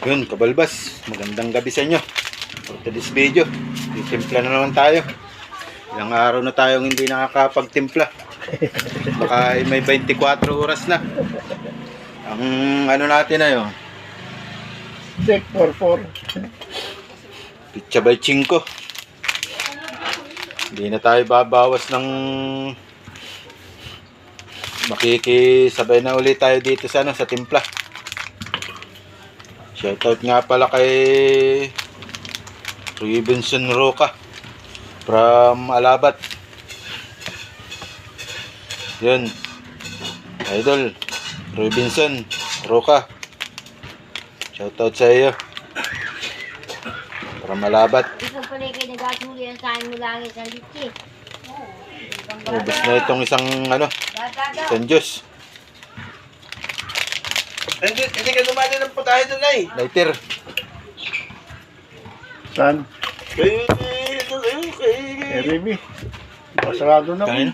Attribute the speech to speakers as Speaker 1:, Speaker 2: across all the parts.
Speaker 1: Yun, kabalbas, magandang gabi sa inyo. For today's video, titimpla na naman tayo. Ilang araw na tayong hindi nakakapagtimpla. Baka may 24 oras na. Ang ano natin na yun,
Speaker 2: Check 44.
Speaker 1: Pizza by Chinko. Hindi na tayo babawas ng makikisabay na ulit tayo dito sa sa timpla. Shoutout nga pala kay Robinson Roca from Alabat. Yun, idol Robinson Roca, shoutout sa iyo from Alabat.
Speaker 3: Ikaw pala kayo nag-asuli ang kain mo lang isang litsi.
Speaker 1: Ubus na itong isang isang Diyos.
Speaker 4: Hindi ka dumali ng putahe doon, ay.
Speaker 1: Lighter.
Speaker 2: Saan?
Speaker 4: Kay...
Speaker 2: Remy. Pasarado na
Speaker 1: Kain.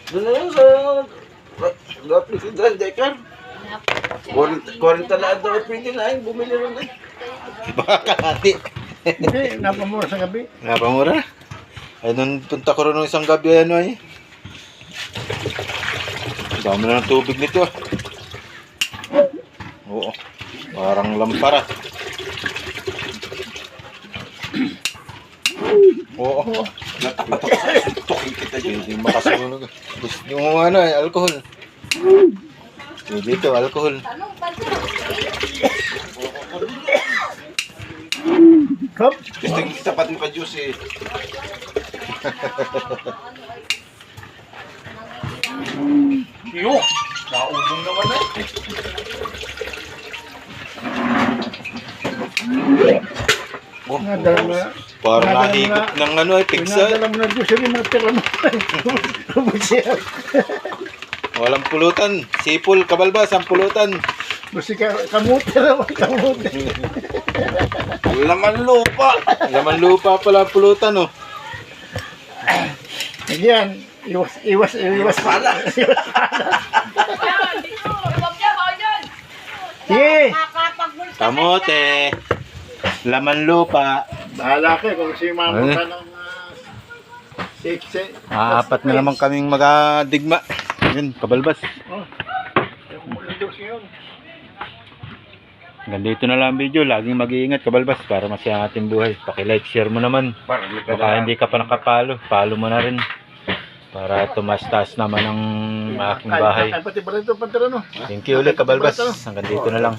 Speaker 4: Doon na yun sa... Lapit sa Decker. 40 lang daw at 29, bumili rin eh.
Speaker 1: Baka kalati.
Speaker 2: Hindi, napamura sa gabi.
Speaker 1: Napamura. Ay, nung punta ko rin ng isang gabi, ano ay. Dami na ng tubig nito. Oo. Parang lampara. Oo.
Speaker 4: Tukin kita dyan.
Speaker 1: Hindi makasunog. Gusto yung alcohol. Dito, alcohol.
Speaker 2: Hop.
Speaker 4: Gusto yung tapat mo ka juice eh. Yo! Naubong naman eh.
Speaker 1: Oh,
Speaker 2: Nadala mo na.
Speaker 1: parang
Speaker 2: Nadala mo
Speaker 1: nahigop
Speaker 2: na.
Speaker 1: ng pigsa.
Speaker 2: Pinadala mo na Diyos yung mga tira mo. Rubusya.
Speaker 1: Walang pulutan. Sipol, kabalbas, ang pulutan.
Speaker 2: Busi ka, kamuti naman, kamuti.
Speaker 4: Laman lupa.
Speaker 1: Laman lupa pala ang pulutan, oh.
Speaker 2: Yan, iwas
Speaker 4: Pala.
Speaker 2: Sige,
Speaker 1: Kamote. Laman lupa.
Speaker 2: bahala ka kung si mama ka ng 6.
Speaker 1: Apat na naman kaming magadigma. Yun, kabalbas.
Speaker 2: Oh, yun.
Speaker 1: Ganito na lang ang video. Laging mag-iingat, kabalbas, para masaya ang ating buhay. Paki-like, share mo naman. Baka hindi ka pa nakapalo, follow mo na rin. Para tumastas naman ang aking bahay.
Speaker 2: Ay, pati ba rin ito, pantira no?
Speaker 1: Thank you ulit, kabalbas. Hanggang dito na lang.